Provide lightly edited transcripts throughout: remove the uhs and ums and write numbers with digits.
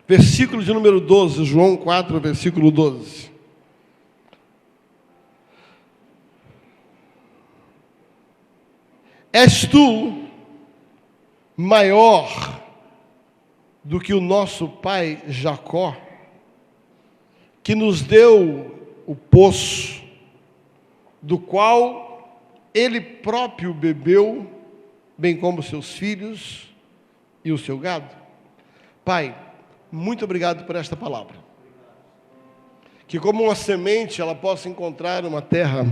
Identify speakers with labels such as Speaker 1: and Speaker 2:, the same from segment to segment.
Speaker 1: versículo de número 12, João 4, versículo 12. És tu maior do que o nosso pai Jacó, que nos deu o poço, do qual ele próprio bebeu, bem como seus filhos e o seu gado? Pai, muito obrigado por esta palavra. Que como uma semente ela possa encontrar uma terra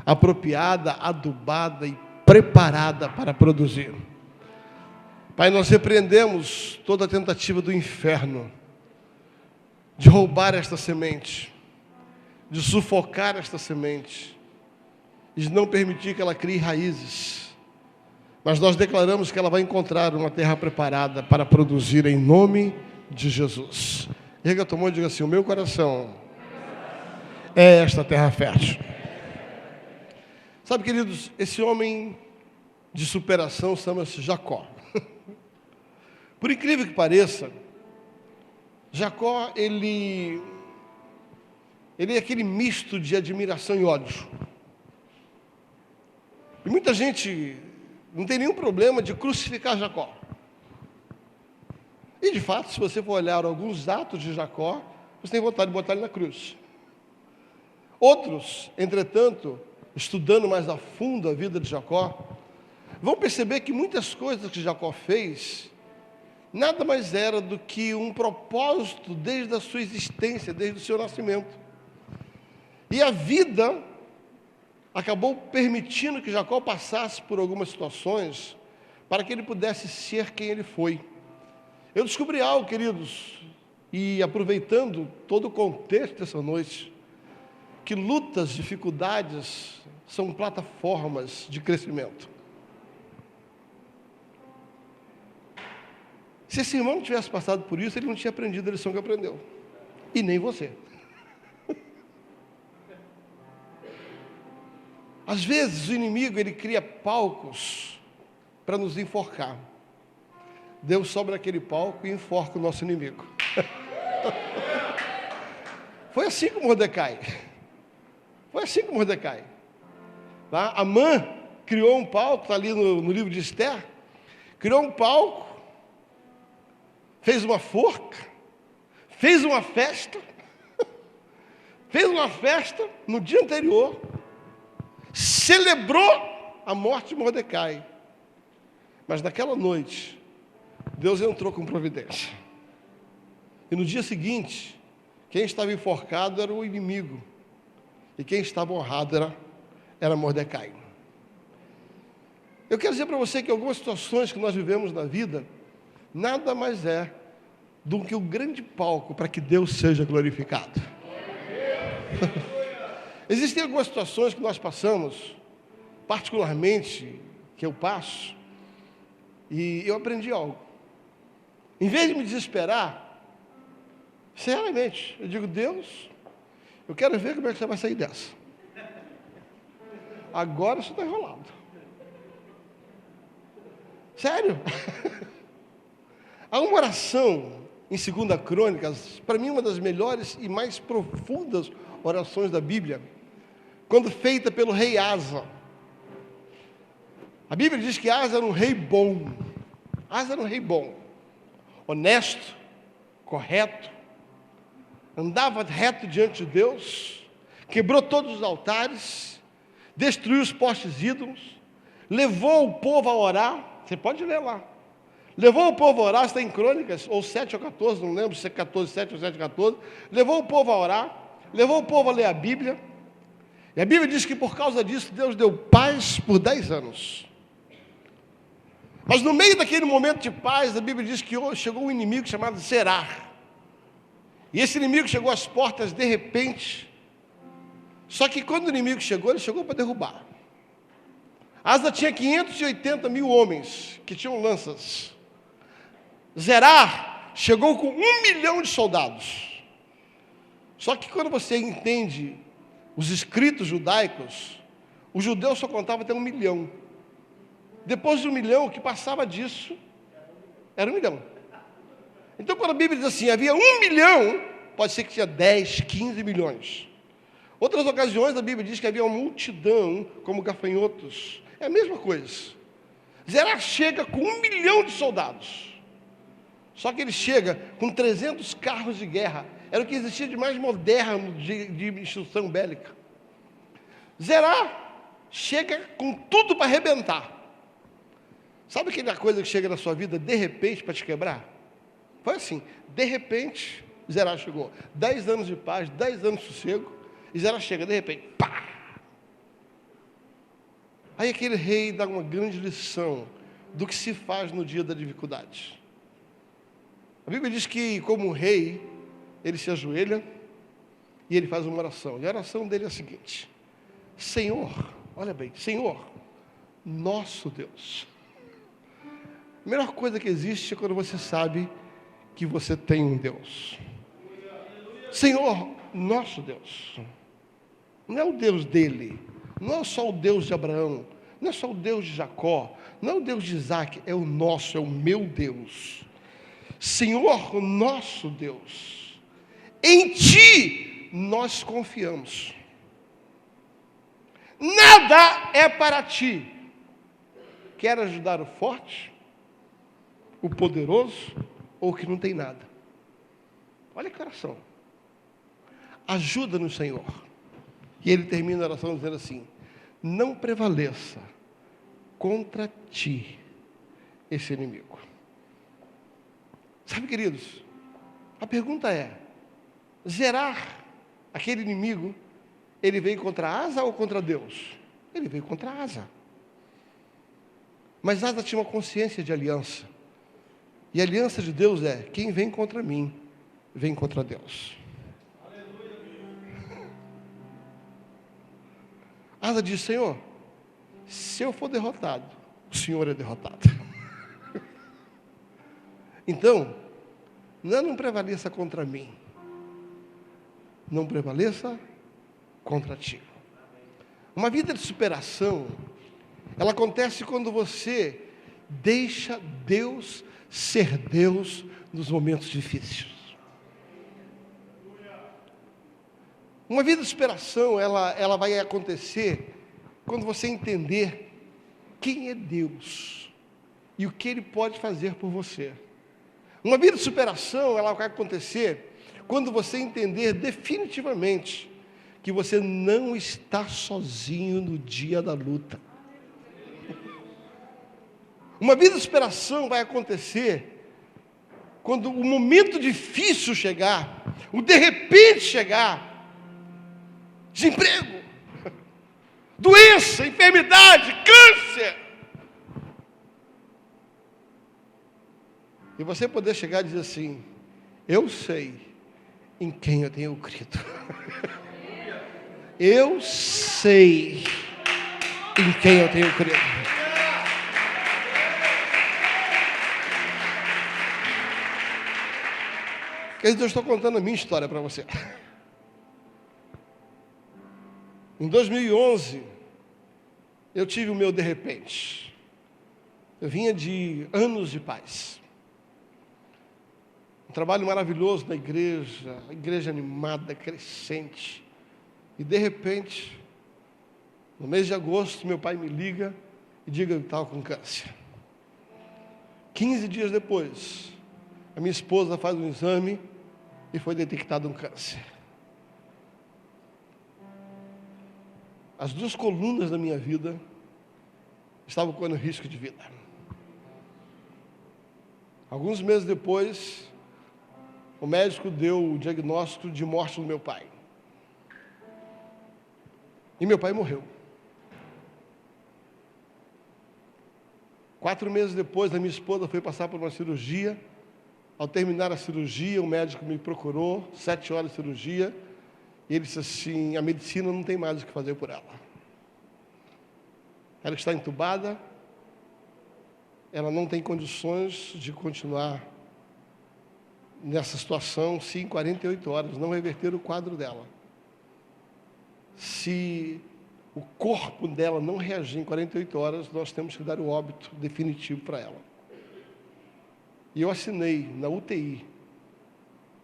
Speaker 1: apropriada, adubada e preparada para produzir. Pai, nós repreendemos toda a tentativa do inferno de roubar esta semente, de sufocar esta semente, de não permitir que ela crie raízes. Mas nós declaramos que ela vai encontrar uma terra preparada para produzir em nome de Jesus. Erga a tua mão e diga assim: o meu coração é esta terra fértil. Sabe, queridos, esse homem de superação chama-se Jacó. Por incrível que pareça, Jacó, ele é aquele misto de admiração e ódio. E muita gente não tem nenhum problema de crucificar Jacó. E de fato, se você for olhar alguns atos de Jacó, você tem vontade de botar ele na cruz. Outros, entretanto, estudando mais a fundo a vida de Jacó, vão perceber que muitas coisas que Jacó fez nada mais era do que um propósito desde a sua existência, desde o seu nascimento. E a vida acabou permitindo que Jacó passasse por algumas situações para que ele pudesse ser quem ele foi. Eu descobri algo, queridos, e aproveitando todo o contexto dessa noite, que lutas, dificuldades são plataformas de crescimento. Se esse irmão não tivesse passado por isso, ele não tinha aprendido a lição que aprendeu. E nem você. Às vezes o inimigo, ele cria palcos para nos enforcar. Deus sobe naquele palco e enforca o nosso inimigo. Foi assim com Mordecai. Foi assim com Mordecai. Tá? Amã criou um palco, está ali no livro de Esther, criou um palco, fez uma forca, fez uma festa no dia anterior, celebrou a morte de Mordecai. Mas naquela noite, Deus entrou com providência. E no dia seguinte, quem estava enforcado era o inimigo. E quem estava honrado era Mordecai. Eu quero dizer para você que algumas situações que nós vivemos na vida, nada mais é do que um grande palco para que Deus seja glorificado. Existem algumas situações que nós passamos, particularmente que eu passo, e eu aprendi algo. Em vez de me desesperar, sinceramente, eu digo: Deus, eu quero ver como é que você vai sair dessa. Agora você está enrolado. Sério? Há uma oração em 2 Crônicas, para mim uma das melhores e mais profundas orações da Bíblia, quando feita pelo rei Asa. A Bíblia diz que Asa era um rei bom. Asa era um rei bom, honesto, correto, andava reto diante de Deus, quebrou todos os altares, destruiu os postes ídolos, levou o povo a orar. Você pode ler lá. Levou o povo a orar, está em Crônicas, ou 7 ou 14, não lembro se é 14, 7 ou 7, 14. Levou o povo a orar, levou o povo a ler a Bíblia. E a Bíblia diz que por causa disso, Deus deu paz por 10 anos. Mas no meio daquele momento de paz, a Bíblia diz que chegou um inimigo chamado Serar. E esse inimigo chegou às portas de repente. Só que quando o inimigo chegou, ele chegou para derrubar. Asa tinha 580 mil homens que tinham lanças. Zerar chegou com 1 milhão de soldados. Só que quando você entende os escritos judaicos, os judeus só contavam até 1 milhão. Depois de 1 milhão, o que passava disso era 1 milhão. Então, quando a Bíblia diz assim, havia 1 milhão, pode ser que tinha 10, 15 milhões. Outras ocasiões, a Bíblia diz que havia uma multidão, como gafanhotos. É a mesma coisa. Zerá chega com 1 milhão de soldados. Só que ele chega com 300 carros de guerra. Era o que existia de mais moderno de instrução bélica. Zerá chega com tudo para arrebentar. Sabe aquela coisa que chega na sua vida de repente para te quebrar? Foi assim, de repente, Zerá chegou. 10 anos de paz, 10 anos de sossego, e Zerá chega, de repente, pá! Aí aquele rei dá uma grande lição do que se faz no dia da dificuldade. A Bíblia diz que, como rei, ele se ajoelha e ele faz uma oração. E a oração dele é a seguinte: Senhor, olha bem, Senhor, nosso Deus. A melhor coisa que existe é quando você sabe que você tem um Deus. Senhor, nosso Deus. Não é o Deus dele, não é só o Deus de Abraão, não é só o Deus de Jacó, não é o Deus de Isaac, é o nosso, é o meu Deus. Senhor, nosso Deus, em Ti nós confiamos. Nada é para Ti. Quer ajudar o forte, o poderoso ou o que não tem nada? Olha que oração. Ajuda-nos, Senhor. E ele termina a oração dizendo assim: não prevaleça contra Ti esse inimigo. Sabe, queridos, a pergunta é: Zerar, aquele inimigo, ele veio contra Asa ou contra Deus? Ele veio contra Asa. Mas Asa tinha uma consciência de aliança. E a aliança de Deus é: quem vem contra mim, vem contra Deus. Asa diz: Senhor, se eu for derrotado, o Senhor é derrotado. Então, não prevaleça contra mim, não prevaleça contra ti. Uma vida de superação, ela acontece quando você deixa Deus ser Deus nos momentos difíceis. Uma vida de superação, ela vai acontecer quando você entender quem é Deus e o que Ele pode fazer por você. Uma vida de superação, ela vai acontecer quando você entender definitivamente que você não está sozinho no dia da luta. Uma vida de superação vai acontecer quando o momento difícil chegar, o de repente chegar, desemprego, doença, enfermidade, câncer. E você poder chegar e dizer assim: eu sei em quem eu tenho crido. Eu sei em quem eu tenho crido. Queridos, eu estou contando a minha história para você. Em 2011, eu tive o meu de repente. Eu vinha de anos de paz. Um trabalho maravilhoso na igreja, a igreja animada, crescente. E de repente, no mês de agosto, meu pai me liga e diga que eu estava com câncer. 15 dias depois, a minha esposa faz um exame e foi detectado um câncer. As 2 colunas da minha vida estavam correndo risco de vida. Alguns meses depois, o médico deu o diagnóstico de morte do meu pai. E meu pai morreu. 4 meses depois, a minha esposa foi passar por uma cirurgia. Ao terminar a cirurgia, o médico me procurou, 7 horas de cirurgia, e ele disse assim: a medicina não tem mais o que fazer por ela. Ela está entubada, ela não tem condições de continuar nessa situação se em 48 horas não reverter o quadro dela. Se o corpo dela não reagir em 48 horas, nós temos que dar o óbito definitivo para ela. E eu assinei na UTI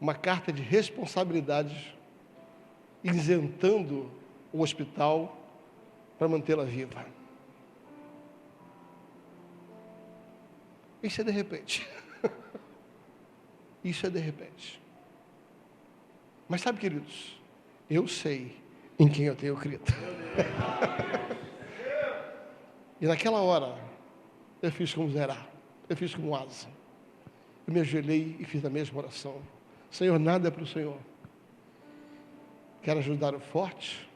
Speaker 1: uma carta de responsabilidade, isentando o hospital para mantê-la viva. Isso é de repente. Isso é de repente. Mas sabe, queridos, eu sei em quem eu tenho crido. E naquela hora, eu fiz como Zerá, eu fiz como Asa. Eu me ajoelhei e fiz a mesma oração. Senhor, nada é para o Senhor. Quero ajudar o forte,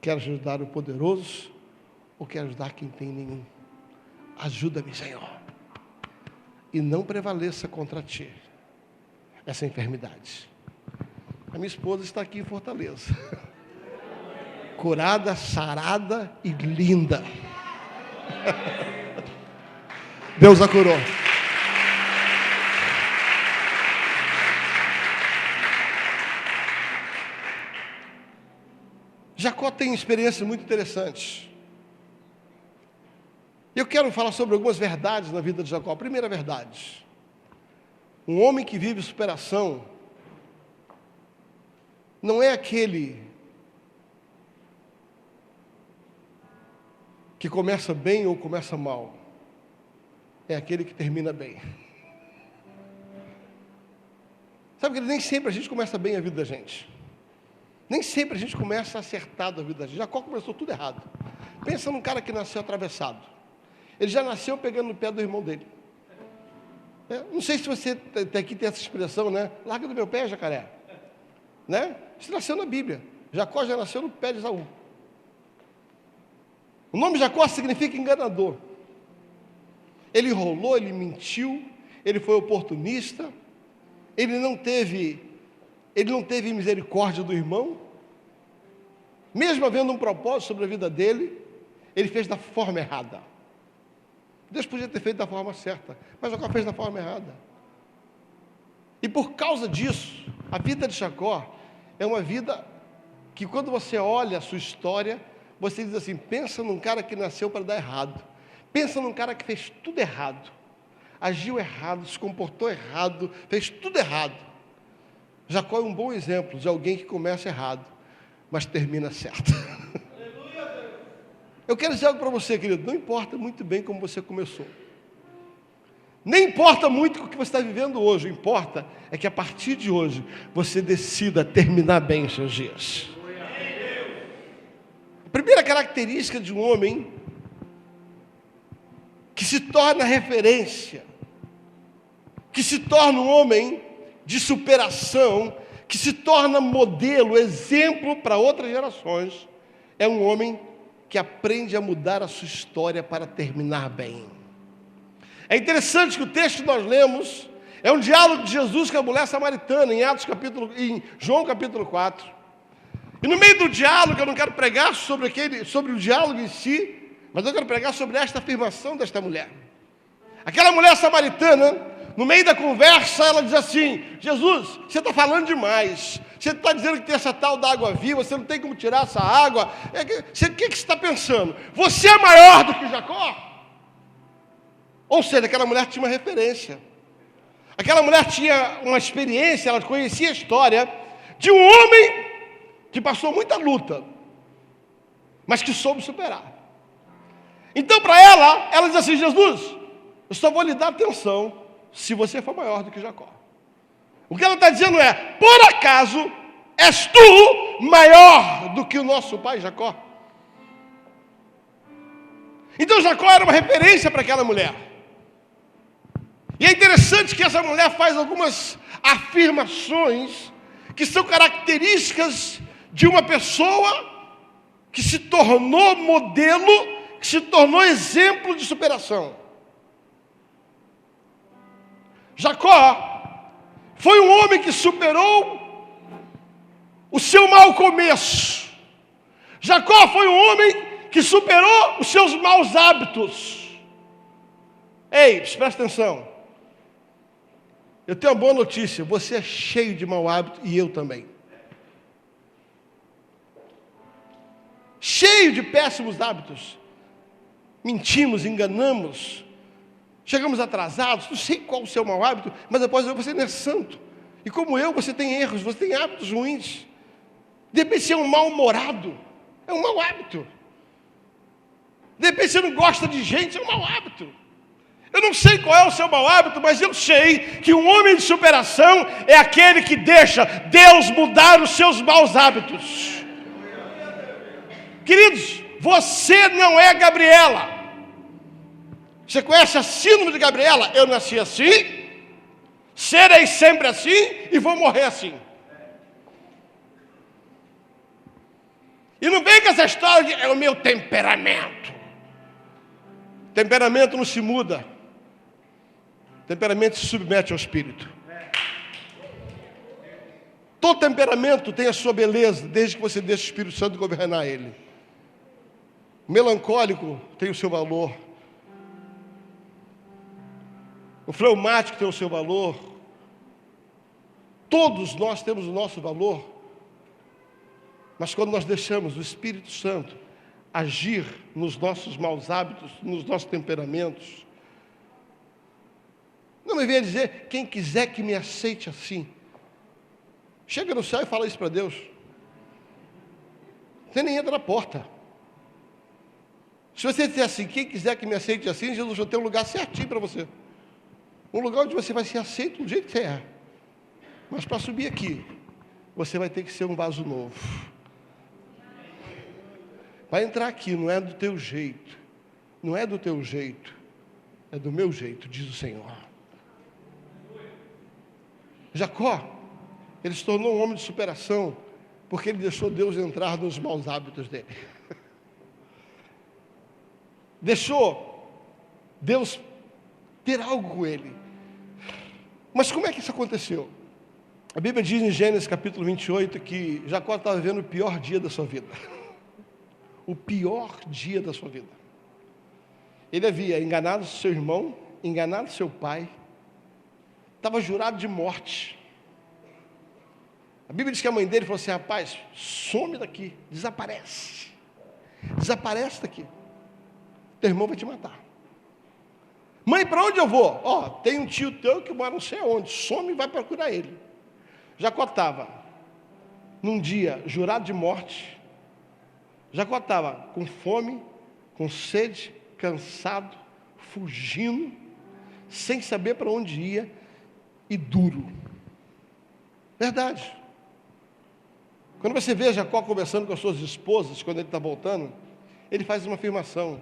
Speaker 1: quero ajudar o poderoso, ou quero ajudar quem tem nenhum. Ajuda-me, Senhor. E não prevaleça contra ti essa enfermidade. A minha esposa está aqui em Fortaleza. Curada, sarada e linda. Deus a curou. Jacó tem experiências muito interessantes. Eu quero falar sobre algumas verdades na vida de Jacó. A primeira verdade: um homem que vive superação não é aquele que começa bem ou começa mal. É aquele que termina bem. Sabe que nem sempre a gente começa bem a vida da gente. Nem sempre a gente começa acertado a vida da gente. Jacó começou tudo errado. Pensa num cara que nasceu atravessado. Ele já nasceu pegando no pé do irmão dele. Não sei se você aqui tem essa expressão, né? Larga do meu pé, jacaré. Né? Isso nasceu na Bíblia. Jacó já nasceu no pé de Esaú. O nome Jacó significa enganador. Ele enrolou, ele mentiu, ele foi oportunista, ele não teve misericórdia do irmão. Mesmo havendo um propósito sobre a vida dele, ele fez da forma errada. Deus podia ter feito da forma certa, mas Jacó fez da forma errada. E por causa disso, a vida de Jacó é uma vida que, quando você olha a sua história, você diz assim: pensa num cara que nasceu para dar errado. Pensa num cara que fez tudo errado. Agiu errado, se comportou errado, fez tudo errado. Jacó é um bom exemplo de alguém que começa errado, mas termina certo. Eu quero dizer algo para você, querido. Não importa muito bem como você começou. Nem importa muito o que você está vivendo hoje. O que importa é que a partir de hoje você decida terminar bem os seus dias. A primeira característica de um homem que se torna referência, que se torna um homem de superação, que se torna modelo, exemplo para outras gerações, é um homem que aprende a mudar a sua história para terminar bem. É interessante que o texto que nós lemos é um diálogo de Jesus com a mulher samaritana, em João capítulo 4. E no meio do diálogo, eu não quero pregar sobre o diálogo em si, mas eu quero pregar sobre esta afirmação desta mulher. Aquela mulher samaritana, no meio da conversa, ela diz assim: Jesus, você está falando demais. Você está dizendo que tem essa tal da água viva, você não tem como tirar essa água. O que você está pensando? Você é maior do que Jacó? Ou seja, aquela mulher tinha uma referência. Aquela mulher tinha uma experiência, ela conhecia a história de um homem que passou muita luta, mas que soube superar. Então, para ela diz assim: Jesus, eu só vou lhe dar atenção se você for maior do que Jacó. O que ela está dizendo é: por acaso és tu maior do que o nosso pai Jacó? Então Jacó era uma referência para aquela mulher. E é interessante que essa mulher faz algumas afirmações que são características de uma pessoa que se tornou modelo, que se tornou exemplo de superação. Jacó foi um homem que superou o seu mau começo. Jacó foi um homem que superou os seus maus hábitos. Ei, presta atenção. Eu tenho uma boa notícia: você é cheio de mau hábito e eu também. Cheio de péssimos hábitos. Mentimos, enganamos, chegamos atrasados, não sei qual o seu mau hábito, mas após você não é santo. E como eu, você tem erros, você tem hábitos ruins. De repente você é um mal-humorado, é um mau hábito. De repente você não gosta de gente, é um mau hábito. Eu não sei qual é o seu mau hábito, mas eu sei que um homem de superação é aquele que deixa Deus mudar os seus maus hábitos. Queridos, você não é Gabriela. Você conhece a síndrome de Gabriela? Eu nasci assim, serei sempre assim e vou morrer assim. E não vem com essa história de é o meu temperamento. Temperamento não se muda. Temperamento se submete ao Espírito. Todo temperamento tem a sua beleza, desde que você deixe o Espírito Santo governar ele. O melancólico tem o seu valor. O fleumático tem o seu valor. Todos nós temos o nosso valor. Mas quando nós deixamos o Espírito Santo agir nos nossos maus hábitos, nos nossos temperamentos, não me venha dizer, quem quiser que me aceite assim. Chega no céu e fala isso para Deus. Você nem entra na porta. Se você disser assim, quem quiser que me aceite assim, Jesus já tem um lugar certinho para você. Um lugar onde você vai ser aceito do jeito que você é. Mas para subir aqui, você vai ter que ser um vaso novo. Vai entrar aqui, não é do teu jeito. Não é do teu jeito. É do meu jeito, diz o Senhor. Jacó, ele se tornou um homem de superação, porque ele deixou Deus entrar nos maus hábitos dele. Deixou Deus ter algo com ele. Mas como é que isso aconteceu? A Bíblia diz em Gênesis capítulo 28 que Jacó estava vivendo o pior dia da sua vida. O pior dia da sua vida. Ele havia enganado seu irmão, enganado seu pai, estava jurado de morte. A Bíblia diz que a mãe dele falou assim, rapaz, some daqui, desaparece. Desaparece daqui. Teu irmão vai te matar. Mãe, para onde eu vou? Ó, tem um tio teu que mora não sei aonde, some e vai procurar ele. Jacó estava num dia jurado de morte. Jacó estava com fome, com sede, cansado, fugindo, sem saber para onde ia e duro. Verdade. Quando você vê Jacó conversando com as suas esposas, quando ele está voltando, ele faz uma afirmação.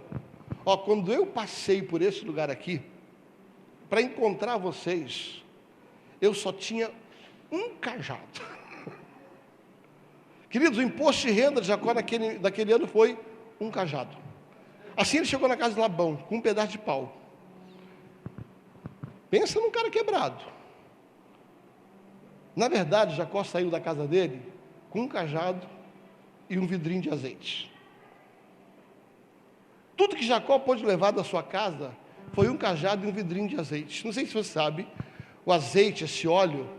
Speaker 1: Ó, quando eu passei por esse lugar aqui, para encontrar vocês, eu só tinha um cajado. Queridos, o imposto de renda de Jacó naquele ano foi um cajado. Assim ele chegou na casa de Labão, com um pedaço de pau. Pensa num cara quebrado. Na verdade, Jacó saiu da casa dele com um cajado e um vidrinho de azeite. Tudo que Jacó pôde levar da sua casa foi um cajado e um vidrinho de azeite. Não sei se você sabe, o azeite, esse óleo,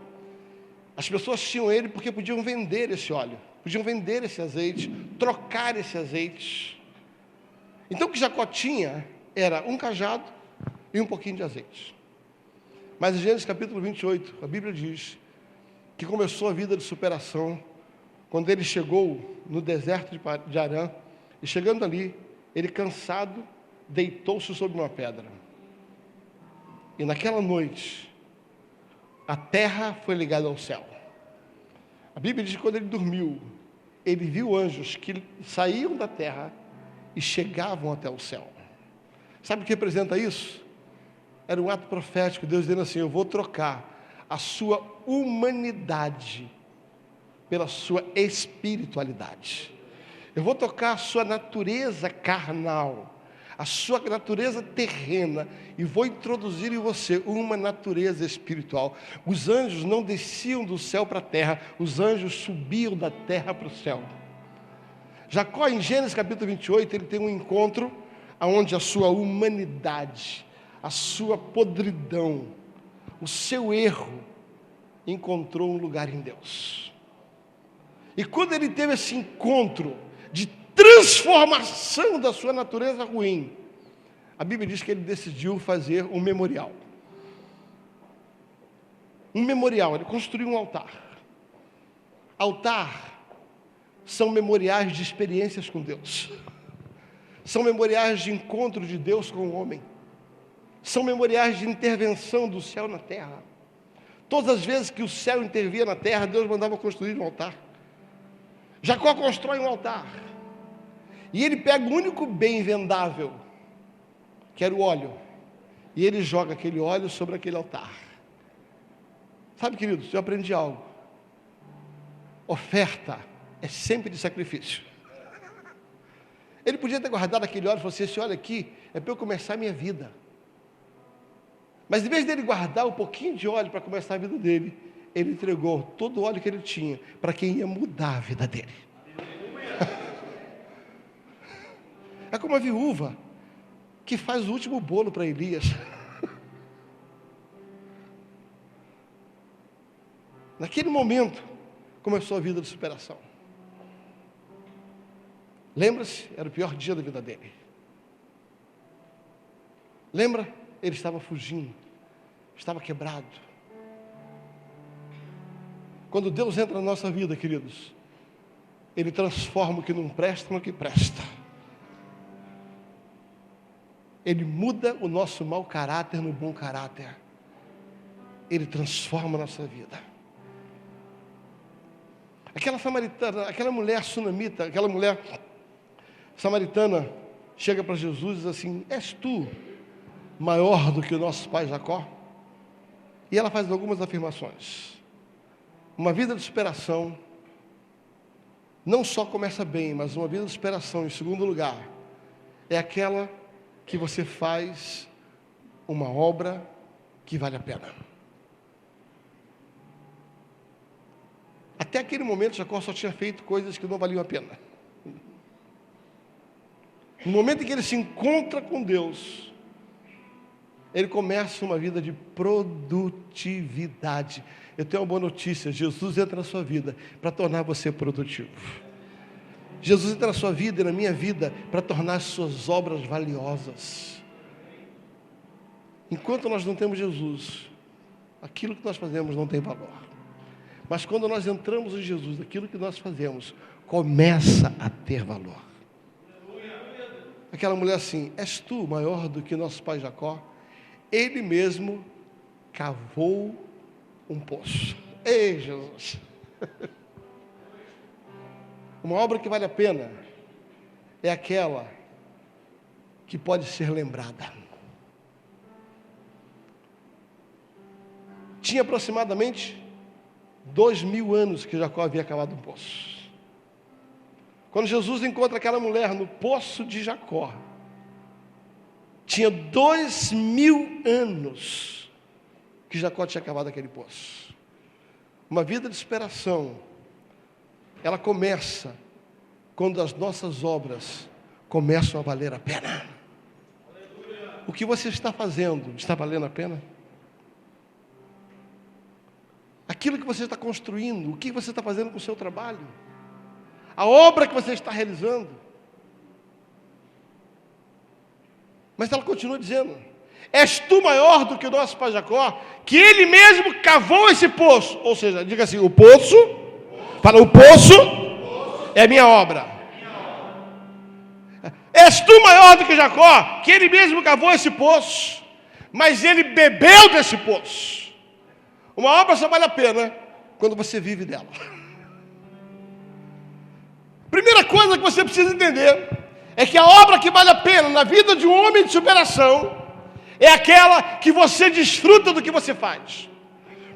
Speaker 1: as pessoas tinham ele porque podiam vender esse óleo, podiam vender esse azeite, trocar esse azeite. Então o que Jacó tinha era um cajado e um pouquinho de azeite. Mas em Gênesis capítulo 28, a Bíblia diz que começou a vida de superação quando ele chegou no deserto de Arã, e chegando ali, ele cansado, deitou-se sobre uma pedra. E naquela noite, a terra foi ligada ao céu. A Bíblia diz que quando ele dormiu, ele viu anjos que saíam da terra e chegavam até o céu. Sabe o que representa isso? Era um ato profético, Deus dizendo assim, eu vou trocar a sua humanidade pela sua espiritualidade. Eu vou tocar a sua natureza carnal, a sua natureza terrena, e vou introduzir em você uma natureza espiritual. Os anjos não desciam do céu para a terra, os anjos subiam da terra para o céu. Jacó, em Gênesis capítulo 28, ele tem um encontro onde a sua humanidade, a sua podridão, o seu erro, encontrou um lugar em Deus. E quando ele teve esse encontro de transformação da sua natureza ruim, A Bíblia diz que ele decidiu fazer um memorial. Um memorial, ele construiu um altar. Altar são memoriais de experiências com Deus. São memoriais de encontro de Deus com o homem. São memoriais de intervenção do céu na terra. Todas as vezes que o céu intervia na terra, Deus mandava construir um altar. Jacó constrói um altar. E ele pega o único bem vendável, que era o óleo, e ele joga aquele óleo sobre aquele altar. Sabe, queridos, eu aprendi algo. Oferta é sempre de sacrifício. Ele podia ter guardado aquele óleo e falou assim: esse óleo aqui é para eu começar a minha vida. Mas em vez dele guardar um pouquinho de óleo para começar a vida dele, ele entregou todo o óleo que ele tinha para quem ia mudar a vida dele. É como a viúva que faz o último bolo para Elias. Naquele momento começou a vida de superação. Lembra-se? Era o pior dia da vida dele. Lembra? Ele estava fugindo, estava quebrado. Quando Deus entra na nossa vida, queridos, Ele transforma o que não presta no que presta. Ele muda o nosso mau caráter no bom caráter. Ele transforma a nossa vida. Aquela samaritana, aquela mulher sunamita, aquela mulher samaritana chega para Jesus e diz assim: és tu maior do que o nosso pai Jacó? E ela faz algumas afirmações. Uma vida de superação não só começa bem, mas uma vida de superação, em segundo lugar, é aquela que você faz uma obra que vale a pena. Até aquele momento, Jacó só tinha feito coisas que não valiam a pena. No momento em que ele se encontra com Deus, ele começa uma vida de produtividade. Eu tenho uma boa notícia: Jesus entra na sua vida para tornar você produtivo. Jesus entra na sua vida e na minha vida para tornar as suas obras valiosas. Enquanto nós não temos Jesus, aquilo que nós fazemos não tem valor. Mas quando nós entramos em Jesus, aquilo que nós fazemos começa a ter valor. Aquela mulher assim: és tu maior do que nosso pai Jacó? Ele mesmo cavou um poço. Ei, Jesus! Uma obra que vale a pena é aquela que pode ser lembrada. Tinha aproximadamente 2000 anos que Jacó havia cavado um poço. Quando Jesus encontra aquela mulher no poço de Jacó, tinha 2000 anos que Jacó tinha cavado aquele poço. Uma vida de superação, ela começa quando as nossas obras começam a valer a pena. O que você está fazendo está valendo a pena? Aquilo que você está construindo, o que você está fazendo com o seu trabalho, a obra que você está realizando. Mas ela continua dizendo: és tu maior do que o nosso pai Jacó, que ele mesmo cavou esse poço. Ou seja, diga assim: o poço, fala, o poço é a minha obra. És tu maior do que Jacó, que ele mesmo cavou esse poço, mas ele bebeu desse poço. Uma obra só vale a pena quando você vive dela. Primeira coisa que você precisa entender é que a obra que vale a pena na vida de um homem de superação é aquela que você desfruta do que você faz.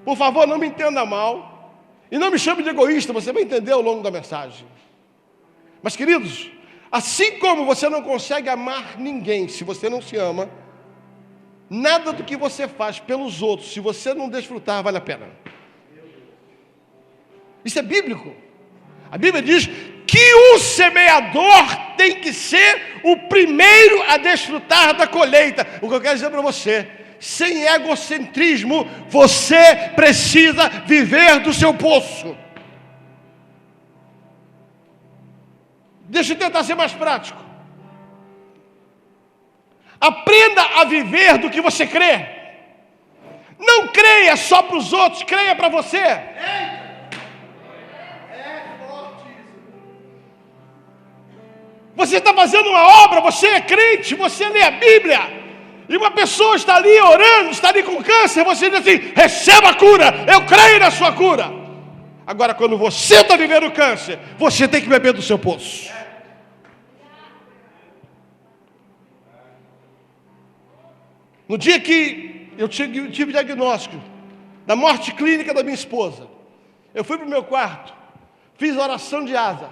Speaker 1: Por favor, não me entenda mal e não me chame de egoísta, você vai entender ao longo da mensagem. Mas, queridos, assim como você não consegue amar ninguém se você não se ama, nada do que você faz pelos outros, se você não desfrutar, vale a pena. Isso é bíblico. A Bíblia diz que o semeador tem que ser o primeiro a desfrutar da colheita. O que eu quero dizer para você: sem egocentrismo, você precisa viver do seu poço. Deixa eu tentar ser mais prático. Aprenda a viver do que você crê. Não creia só para os outros, creia para você. Você está fazendo uma obra, você é crente, você lê a Bíblia, e uma pessoa está ali orando, está ali com câncer, você diz assim: receba a cura, eu creio na sua cura. Agora, quando você está vivendo o câncer, você tem que beber do seu poço. No dia que eu tive diagnóstico da morte clínica da minha esposa, eu fui para o meu quarto, fiz a oração de asa,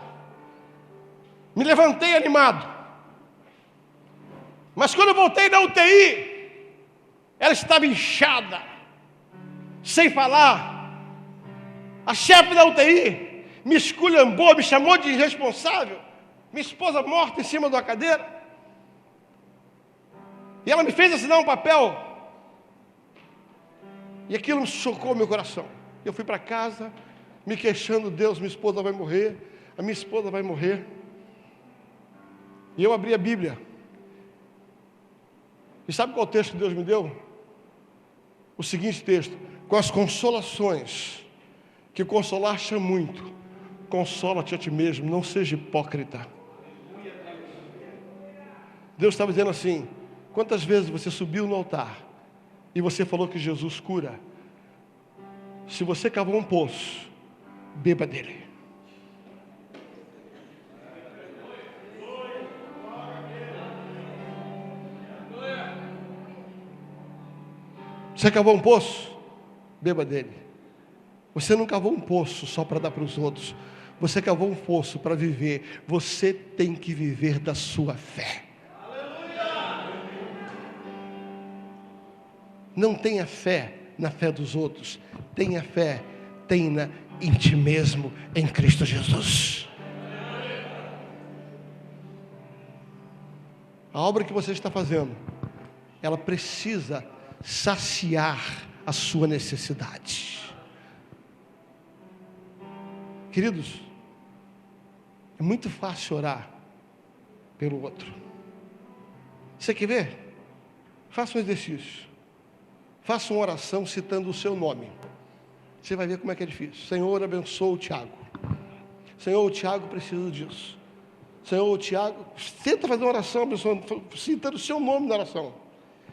Speaker 1: me levantei animado. Mas quando eu voltei da UTI, ela estava inchada, sem falar. A chefe da UTI me esculhambou, me chamou de irresponsável. Minha esposa morta em cima de uma cadeira. E ela me fez assinar um papel. E aquilo me chocou meu coração. Eu fui para casa, me queixando: Deus, minha esposa vai morrer, a minha esposa vai morrer. E eu abri a Bíblia. E sabe qual texto que Deus me deu? O seguinte texto: com as consolações que consolar-te muito, consola-te a ti mesmo, não seja hipócrita. Deus estava dizendo assim: quantas vezes você subiu no altar e você falou que Jesus cura? Se você cavou um poço, beba dele. Você cavou um poço? Beba dele. Você não cavou um poço só para dar para os outros. Você cavou um poço para viver. Você tem que viver da sua fé. Não tenha fé na fé dos outros. Tenha fé, tenha em ti mesmo, em Cristo Jesus. A obra que você está fazendo, ela precisa saciar a sua necessidade. Queridos, é muito fácil orar pelo outro. Você quer ver? Faça um exercício. Faça uma oração citando o seu nome. Você vai ver como é que é difícil. Senhor, abençoa o Tiago. Senhor, o Tiago precisa disso. Senhor, o Tiago... Tenta fazer uma oração abençoando, citando o seu nome na oração.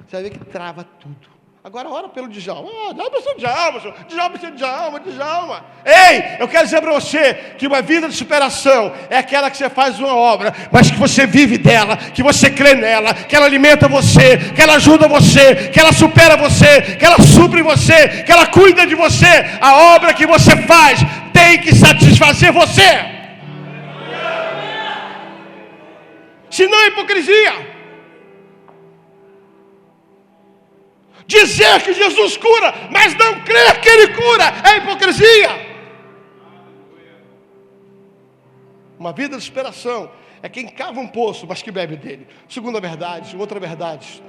Speaker 1: Você vai ver que trava tudo. Agora ora pelo Djalma. Djalma precisa de Djalma, senhor. Djalma precisa de Djalma, Djalma. Ei, eu quero dizer para você que uma vida de superação é aquela que você faz uma obra, mas que você vive dela, que você crê nela, que ela alimenta você, que ela ajuda você, que ela supera você, que ela supre você, que ela cuida de você. A obra que você faz tem que satisfazer você. Senão é hipocrisia. Dizer que Jesus cura, mas não crer que Ele cura, é hipocrisia. Uma vida de superação é quem cava um poço, mas que bebe dele. Segunda verdade, outra verdade.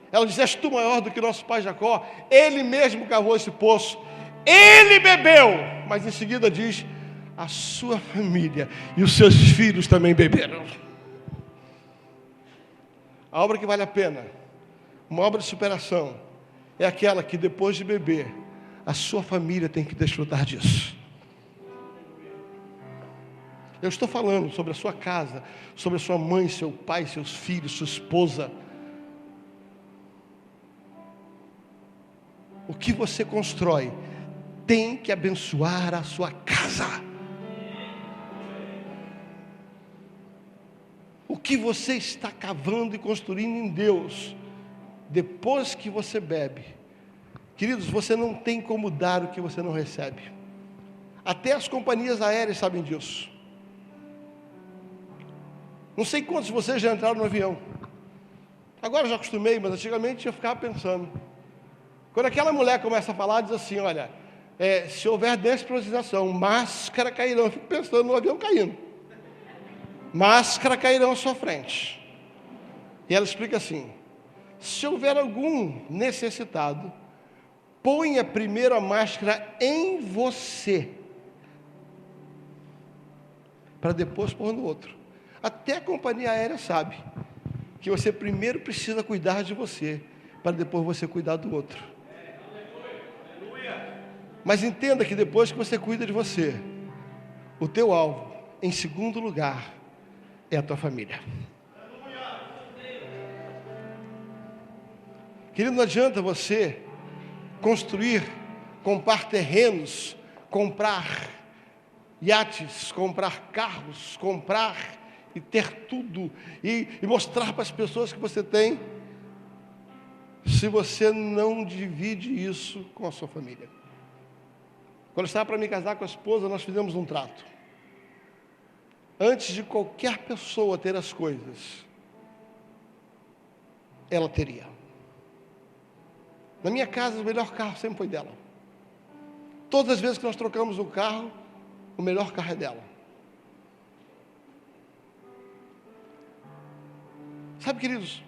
Speaker 1: Ela diz: és tu maior do que nosso pai Jacó? Ele mesmo cavou esse poço, ele bebeu. Mas em seguida diz: a sua família e os seus filhos também beberam. A obra que vale a pena, uma obra de superação, é aquela que depois de beber, a sua família tem que desfrutar disso. Eu estou falando sobre a sua casa, sobre a sua mãe, seu pai, seus filhos, sua esposa. O que você constrói tem que abençoar a sua casa. O que você está cavando e construindo em Deus, depois que você bebe, queridos, você não tem como dar o que você não recebe. Até as companhias aéreas sabem disso. Não sei quantos de vocês já entraram no avião. Agora eu já acostumei, mas antigamente eu ficava pensando. Quando aquela mulher começa a falar, diz assim: olha, se houver despressurização, máscara cairão. Eu fico pensando no avião caindo. Máscara cairão à sua frente. E ela explica assim: se houver algum necessitado, ponha primeiro a máscara em você, para depois pôr no outro. Até a companhia aérea sabe que você primeiro precisa cuidar de você, para depois você cuidar do outro. Mas entenda que depois que você cuida de você, o teu alvo, em segundo lugar, é a tua família. Querido, não adianta você construir, comprar terrenos, comprar iates, comprar carros, comprar e ter tudo, e mostrar para as pessoas que você tem, se você não divide isso com a sua família. Quando eu estava para me casar com a esposa, nós fizemos um trato. Antes de qualquer pessoa ter as coisas, ela teria. Na minha casa, o melhor carro sempre foi dela. Todas as vezes que nós trocamos o carro, o melhor carro é dela. Sabe, queridos,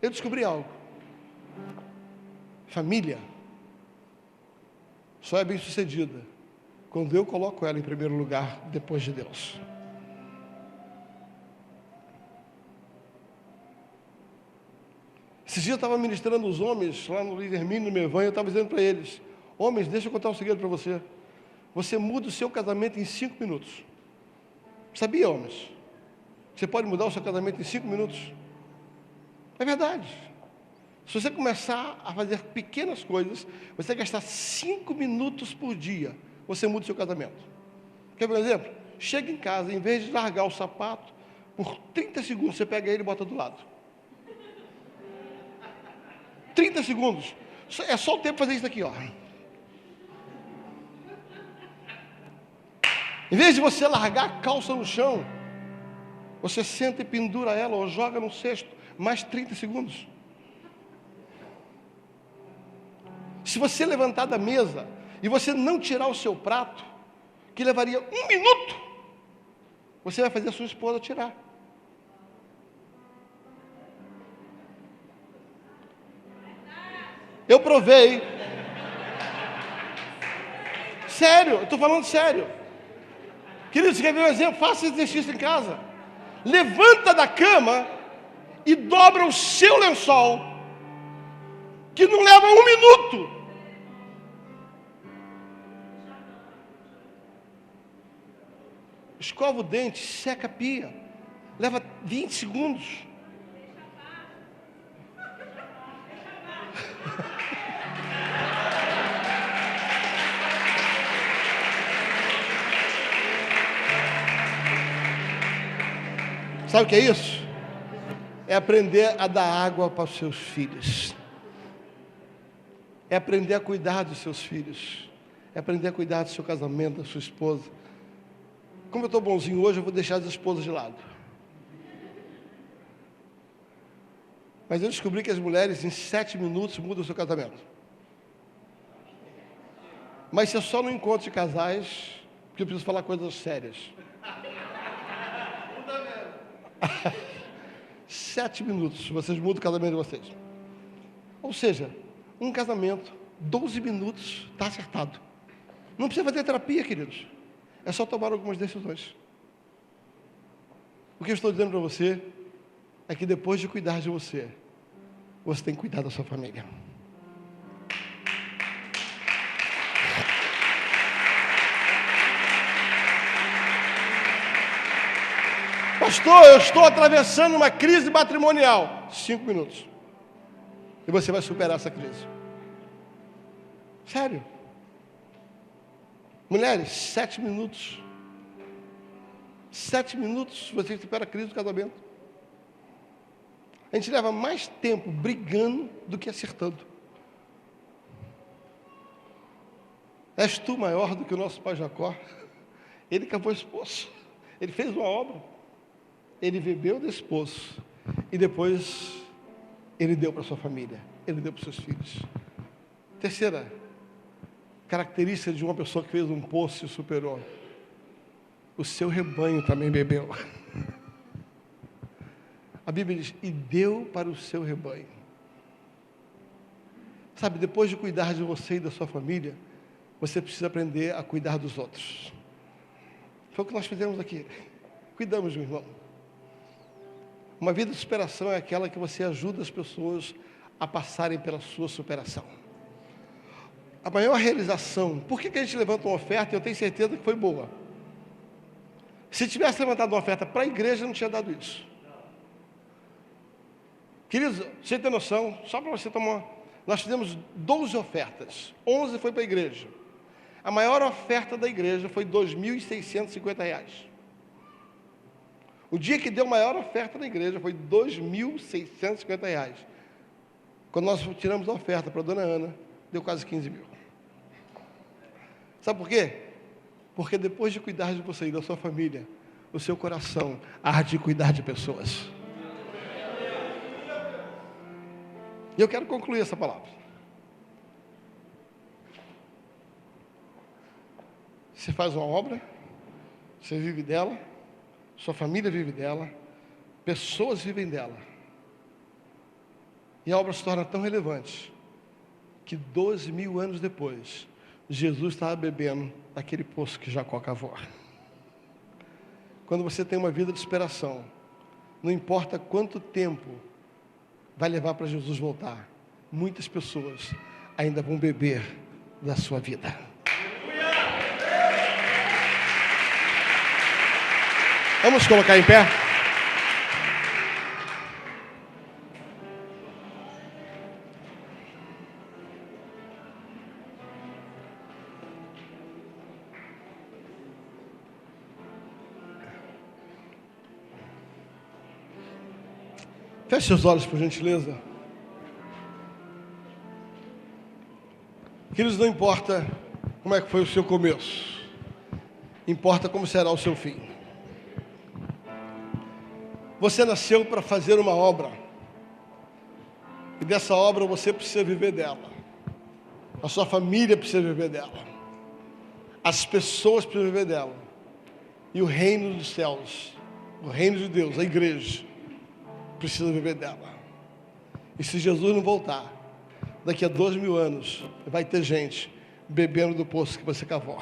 Speaker 1: eu descobri algo. Família só é bem sucedida quando eu coloco ela em primeiro lugar, depois de Deus. Esses dias eu estava ministrando os homens lá no Líder Mini, no meu evangelho, eu estava dizendo para eles: homens, deixa eu contar um segredo para você. Você muda o seu casamento em 5 minutos. Sabia, homens? Você pode mudar o seu casamento em 5 minutos. É verdade. Se você começar a fazer pequenas coisas, você vai gastar 5 minutos por dia, você muda o seu casamento. Quer ver um exemplo? Chega em casa, em vez de largar o sapato, por 30 segundos você pega ele e bota do lado. 30 segundos. É só o tempo de fazer isso aqui, ó. Em vez de você largar a calça no chão, você senta e pendura ela ou joga no cesto. Mais 30 segundos. Se você levantar da mesa e você não tirar o seu prato, que levaria 1 minuto, você vai fazer a sua esposa tirar. Eu provei. Sério, eu estou falando sério. Querido, você quer ver um exemplo? Faça esse exercício em casa. Levanta da cama e dobra o seu lençol, que não leva 1 minuto. Escova o dente, seca a pia. Leva 20 segundos. Sabe o que é isso? É aprender a dar água para os seus filhos. É aprender a cuidar dos seus filhos. É aprender a cuidar do seu casamento, da sua esposa. Como eu estou bonzinho hoje, eu vou deixar as esposas de lado. Mas eu descobri que as mulheres, em 7 minutos, mudam o seu casamento. Mas isso é só no encontro de casais, porque eu preciso falar coisas sérias. 7 minutos, vocês mudam o casamento de vocês. Ou seja, um casamento, 12 minutos, está acertado. Não precisa fazer terapia, queridos. É só tomar algumas decisões. O que eu estou dizendo para você é que depois de cuidar de você, você tem que cuidar da sua família. Pastor, eu estou atravessando uma crise matrimonial. 5 minutos. E você vai superar essa crise. Sério. Mulheres, 7 minutos. 7 minutos você supera a crise do casamento. A gente leva mais tempo brigando do que acertando. És tu maior do que o nosso pai Jacó? Ele cavou esse poço. Ele fez uma obra. Ele bebeu desse poço. E depois ele deu para sua família. Ele deu para os seus filhos. Terceira característica de uma pessoa que fez um poço e superou: o seu rebanho também bebeu. A Bíblia diz: e deu para o seu rebanho. Sabe, depois de cuidar de você e da sua família, você precisa aprender a cuidar dos outros. Foi o que nós fizemos aqui. Cuidamos do irmão. Uma vida de superação é aquela que você ajuda as pessoas a passarem pela sua superação. A maior realização, por que a gente levanta uma oferta e eu tenho certeza que foi boa? Se tivesse levantado uma oferta para a igreja, não tinha dado isso. Queridos, você tem noção, só para você tomar, nós fizemos 12 ofertas, 11 foi para a igreja. A maior oferta da igreja foi R$ 2.650. O dia que deu a maior oferta da igreja foi R$ 2.650. Quando nós tiramos a oferta para a dona Ana, deu quase 15 mil. Sabe por quê? Porque depois de cuidar de você e da sua família, o seu coração arde de cuidar de pessoas. E eu quero concluir essa palavra. Você faz uma obra, você vive dela, sua família vive dela, pessoas vivem dela. E a obra se torna tão relevante que 12 mil anos depois, Jesus estava bebendo daquele poço que Jacó cavou. Quando você tem uma vida de superação, não importa quanto tempo vai levar para Jesus voltar, muitas pessoas ainda vão beber da sua vida. Vamos colocar em pé? Feche seus olhos, por gentileza. Queridos, não importa como é que foi o seu começo, importa como será o seu fim. Você nasceu para fazer uma obra, e dessa obra você precisa viver dela. A sua família precisa viver dela. As pessoas precisam viver dela. E o reino dos céus, o reino de Deus, a igreja, precisa viver dela. E se Jesus não voltar, daqui a 12 mil anos, vai ter gente bebendo do poço que você cavou.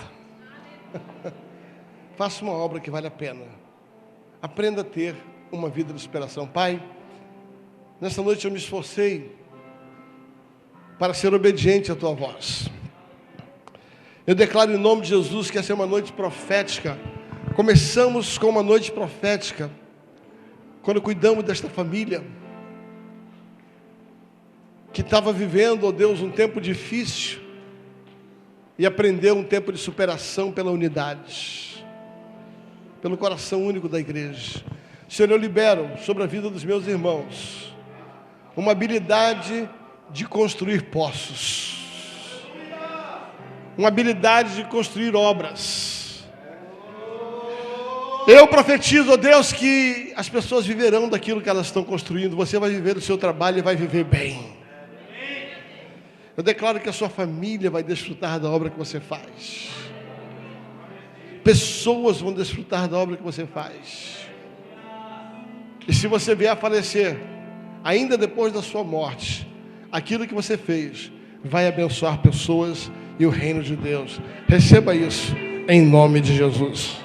Speaker 1: Faça uma obra que vale a pena. Aprenda a ter uma vida de superação. Pai, nessa noite eu me esforcei para ser obediente à tua voz. Eu declaro em nome de Jesus que essa é uma noite profética. Começamos com uma noite profética quando cuidamos desta família que estava vivendo, ó Deus, um tempo difícil e aprendeu um tempo de superação pela unidade, pelo coração único da igreja. Senhor, eu libero sobre a vida dos meus irmãos uma habilidade de construir poços, uma habilidade de construir obras. Eu profetizo, ó Deus, que as pessoas viverão daquilo que elas estão construindo. Você vai viver o seu trabalho e vai viver bem. Eu declaro que a sua família vai desfrutar da obra que você faz. Pessoas vão desfrutar da obra que você faz. E se você vier a falecer, ainda depois da sua morte, aquilo que você fez vai abençoar pessoas e o reino de Deus. Receba isso em nome de Jesus.